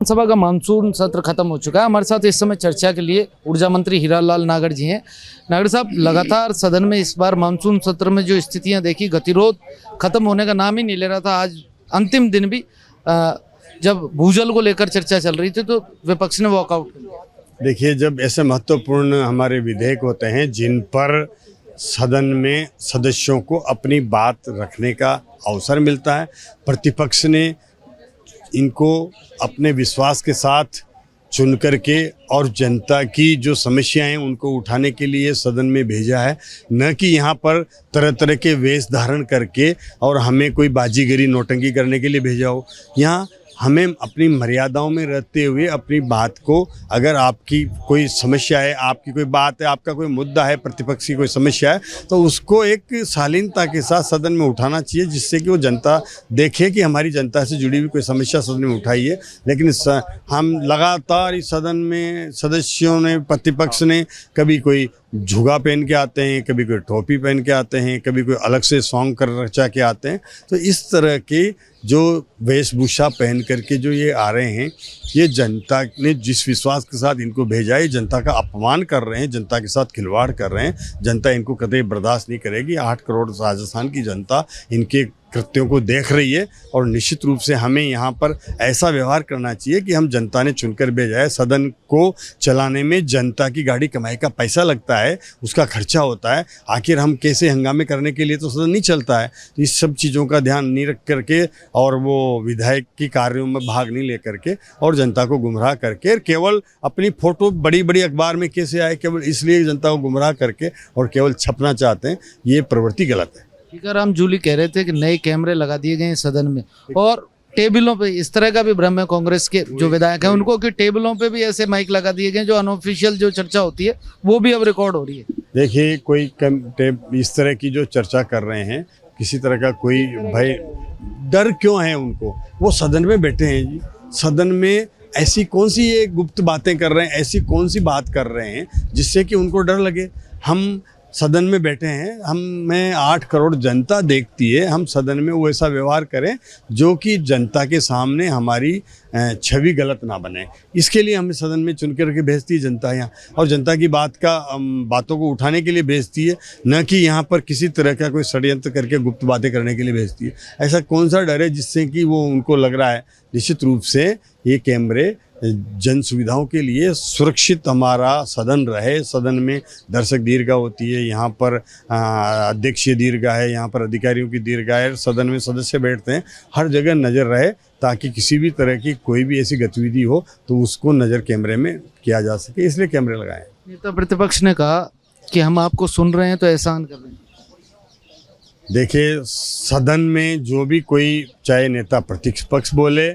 विधानसभा का मानसून सत्र खत्म हो चुका है। हमारे साथ इस समय चर्चा के लिए ऊर्जा मंत्री हीरालाल नागर जी हैं। नागर साहब, लगातार सदन में इस बार मानसून सत्र में जो स्थितियां देखी, गतिरोध खत्म होने का नाम ही नहीं ले रहा था। आज अंतिम दिन भी जब भूजल को लेकर चर्चा चल रही थी तो विपक्ष ने वॉकआउट किया। देखिए, जब ऐसे महत्वपूर्ण हमारे विधेयक होते हैं जिन पर सदन में सदस्यों को अपनी बात रखने का अवसर मिलता है, प्रतिपक्ष ने इनको अपने विश्वास के साथ चुन करके और जनता की जो समस्याएं उनको उठाने के लिए सदन में भेजा है, न कि यहाँ पर तरह तरह के वेश धारण करके और हमें कोई बाजीगरी नौटंकी करने के लिए भेजा हो। यहाँ हमें अपनी मर्यादाओं में रहते हुए अपनी बात को, अगर आपकी कोई समस्या है, आपकी कोई बात है, आपका कोई मुद्दा है, प्रतिपक्ष की कोई समस्या है, तो उसको एक शालीनता के साथ सदन में उठाना चाहिए, जिससे कि वो जनता देखे कि हमारी जनता से जुड़ी हुई कोई समस्या सदन में उठाई है। लेकिन हम लगातार इस सदन में सदस्यों ने, प्रतिपक्ष ने, कभी कोई झुगा पहन के आते हैं, कभी कोई टोपी पहन के आते हैं, कभी कोई अलग से सॉन्ग कर रचा के आते हैं। तो इस तरह के जो वेशभूषा पहन करके जो ये आ रहे हैं, ये जनता ने जिस विश्वास के साथ इनको भेजा है, जनता का अपमान कर रहे हैं, जनता के साथ खिलवाड़ कर रहे हैं। जनता इनको कतई बर्दाश्त नहीं करेगी। 8 करोड़ राजस्थान की जनता इनके कृत्यों को देख रही है और निश्चित रूप से हमें यहाँ पर ऐसा व्यवहार करना चाहिए कि हम जनता ने चुनकर भेजा है। सदन को चलाने में जनता की गाड़ी कमाई का पैसा लगता है, उसका खर्चा होता है। आखिर हम कैसे हंगामे करने के लिए तो सदन नहीं चलता है। तो इस सब चीज़ों का ध्यान नहीं रख करके और वो विधायक की कार्यों में भाग नहीं ले करके और जनता को गुमराह करके केवल अपनी फ़ोटो बड़ी बड़ी अखबार में कैसे आए, केवल इसलिए जनता को गुमराह करके और केवल छपना चाहते हैं, ये प्रवृत्ति गलत है। टीकाराम जूली कह रहे थे कि नए कैमरे लगा दिए गए हैं सदन में और टेबलों पे इस तरह का भी भ्रम है कांग्रेस के जो विधायक हैं उनको कि टेबलों पे भी ऐसे माइक लगा दिए गए, जो अनऑफिशियल जो चर्चा होती है वो भी अब रिकॉर्ड हो रही है। देखिए, कोई इस तरह की जो चर्चा कर रहे हैं, किसी तरह का कोई भय डर क्यों है उनको? वो सदन में बैठे हैं जी। सदन में ऐसी कौन सी ये गुप्त बातें कर रहे हैं, ऐसी कौन सी बात कर रहे हैं जिससे कि उनको डर लगे? हम सदन में बैठे हैं, हमें 8 करोड़ जनता देखती है। हम सदन में वो ऐसा व्यवहार करें जो कि जनता के सामने हमारी छवि गलत ना बने। इसके लिए हमें सदन में चुन करके भेजती है जनता यहाँ, और जनता की बातों को उठाने के लिए भेजती है, न कि यहाँ पर किसी तरह का कोई षड्यंत्र करके गुप्त बातें करने के लिए भेजती है। ऐसा कौन सा डर है जिससे कि वो उनको लग रहा है? निश्चित रूप से ये कैमरे जन सुविधाओं के लिए सुरक्षित हमारा सदन रहे। सदन में दर्शक दीर्घा होती है, यहाँ पर अध्यक्षीय दीर्घा है, यहाँ पर अधिकारियों की दीर्घा है, सदन में सदस्य बैठते हैं, हर जगह नज़र रहे ताकि किसी भी तरह की कोई भी ऐसी गतिविधि हो तो उसको नज़र कैमरे में किया जा सके, इसलिए कैमरे लगाए। नेता प्रतिपक्ष ने कहा कि हम आपको सुन रहे हैं तो एहसान कर रहे हैं। देखिए, सदन में जो भी कोई, चाहे नेता प्रतिपक्ष बोले,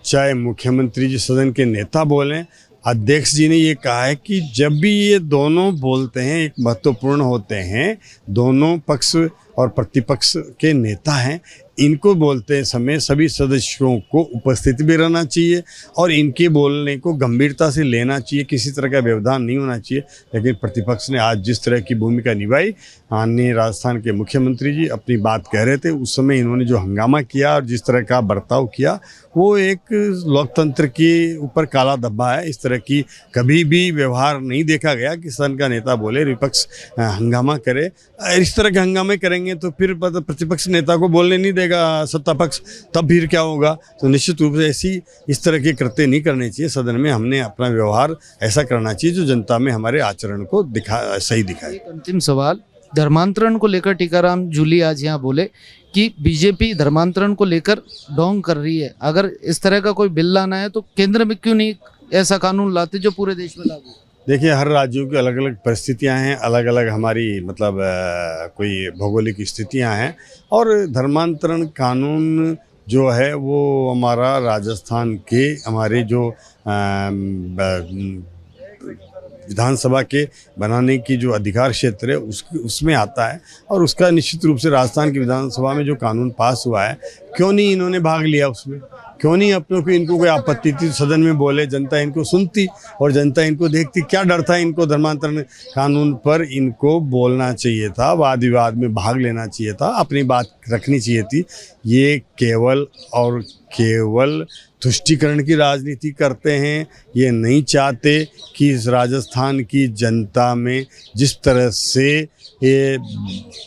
चाहे मुख्यमंत्री जी सदन के नेता बोलें, अध्यक्ष जी ने ये कहा है कि जब भी ये दोनों बोलते हैं, एक महत्वपूर्ण होते हैं, दोनों पक्ष और प्रतिपक्ष के नेता हैं, इनको बोलते समय सभी सदस्यों को उपस्थित भी रहना चाहिए और इनके बोलने को गंभीरता से लेना चाहिए, किसी तरह का व्यवधान नहीं होना चाहिए। लेकिन प्रतिपक्ष ने आज जिस तरह की भूमिका निभाई, माननीय राजस्थान के मुख्यमंत्री जी अपनी बात कह रहे थे, उस समय इन्होंने जो हंगामा किया और जिस तरह का बर्ताव किया, वो एक लोकतंत्र के ऊपर काला धब्बा है। इस तरह की कभी भी व्यवहार नहीं देखा गया कि सदन का नेता बोले, विपक्ष हंगामा करे। इस तरह के हंगामे करेंगे तो फिर प्रतिपक्ष नेता को बोलने नहीं देगा सत्ता पक्ष, तब फिर क्या होगा? तो निश्चित रूप से इस तरह के कृत्य नहीं करने चाहिए। सदन में हमने अपना व्यवहार ऐसा करना चाहिए जो जनता में हमारे आचरण को सही दिखाए। अंतिम सवाल, धर्मांतरण को लेकर टीकाराम जूली आज यहाँ बोले कि बीजेपी धर्मांतरण को लेकर ढोंग कर रही है। अगर इस तरह का कोई बिल लाना है तो केंद्र में क्यों नहीं ऐसा कानून लाते जो पूरे देश में लागू? देखिए, हर राज्यों की अलग अलग परिस्थितियां हैं, अलग अलग हमारी कोई भौगोलिक स्थितियां हैं, और धर्मांतरण कानून जो है वो हमारा राजस्थान के हमारे जो विधानसभा के बनाने की जो अधिकार क्षेत्र है उसमें आता है, और उसका निश्चित रूप से राजस्थान की विधानसभा में जो कानून पास हुआ है, क्यों नहीं इन्होंने भाग लिया उसमें? क्यों नहीं अपनों को इनको कोई आपत्ति थी सदन में बोले, जनता इनको सुनती और जनता इनको देखती। क्या डर था इनको? धर्मांतरण कानून पर इनको बोलना चाहिए था, वाद विवाद में भाग लेना चाहिए था, अपनी बात रखनी चाहिए थी। ये केवल और केवल तुष्टीकरण की राजनीति करते हैं। ये नहीं चाहते कि इस राजस्थान की जनता में जिस तरह से ये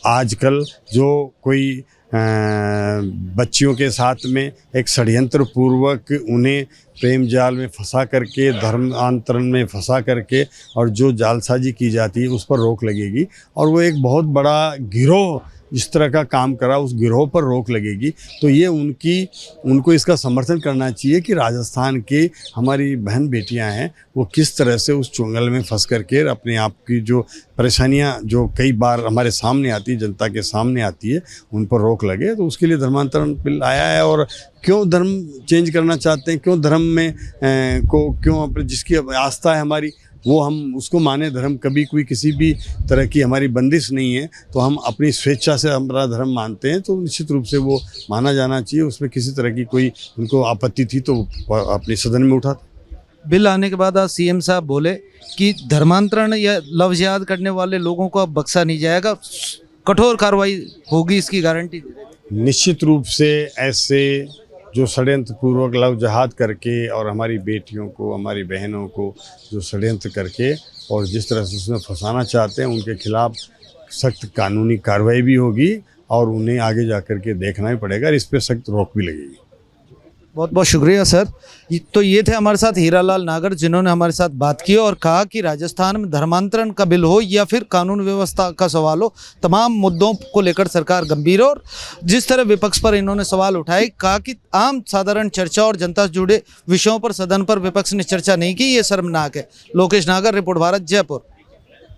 आजकल जो कोई बच्चियों के साथ में एक षड्यंत्र पूर्वक उन्हें प्रेम जाल में फंसा करके, धर्मांतरण में फंसा करके और जो जालसाजी की जाती है उस पर रोक लगेगी। और वो एक बहुत बड़ा गिरोह इस तरह का काम करा, उस गिरोह पर रोक लगेगी। तो ये उनको इसका समर्थन करना चाहिए कि राजस्थान के हमारी बहन बेटियां हैं वो किस तरह से उस चुंगल में फंस करके अपने आप की जो परेशानियां जो कई बार हमारे सामने आती है, जनता के सामने आती है, उन पर रोक लगे। तो उसके लिए धर्मांतरण बिल आया है। और क्यों धर्म चेंज करना चाहते हैं, क्यों धर्म में क्यों जिसकी आस्था है हमारी वो हम उसको माने। धर्म कभी कोई किसी भी तरह की हमारी बंदिश नहीं है। तो हम अपनी स्वेच्छा से हमारा धर्म मानते हैं तो निश्चित रूप से वो माना जाना चाहिए। उसमें किसी तरह की कोई उनको आपत्ति थी तो अपने सदन में उठाते। बिल आने के बाद आज सीएम साहब बोले कि धर्मांतरण या लव जिहाद करने वाले लोगों को अब बख्शा नहीं जाएगा, कठोर कार्रवाई होगी, इसकी गारंटी। निश्चित रूप से ऐसे जो षड्यंत्र पूर्वक लव जहाद करके और हमारी बेटियों को, हमारी बहनों को जो षड्यंत्र करके और जिस तरह से उसमें फंसाना चाहते हैं उनके खिलाफ सख्त कानूनी कार्रवाई भी होगी और उन्हें आगे जा कर के देखना ही पड़ेगा और इस पर सख्त रोक भी लगेगी। बहुत बहुत शुक्रिया सर। तो ये थे हमारे साथ हीरालाल नागर, जिन्होंने हमारे साथ बात की और कहा कि राजस्थान में धर्मांतरण का बिल हो या फिर कानून व्यवस्था का सवाल हो, तमाम मुद्दों को लेकर सरकार गंभीर है। और जिस तरह विपक्ष पर इन्होंने सवाल उठाए, कहा कि आम साधारण चर्चा और जनता से जुड़े विषयों पर सदन पर विपक्ष ने चर्चा नहीं की, ये शर्मनाक है। लोकेश नागर, रिपोर्ट भारत, जयपुर।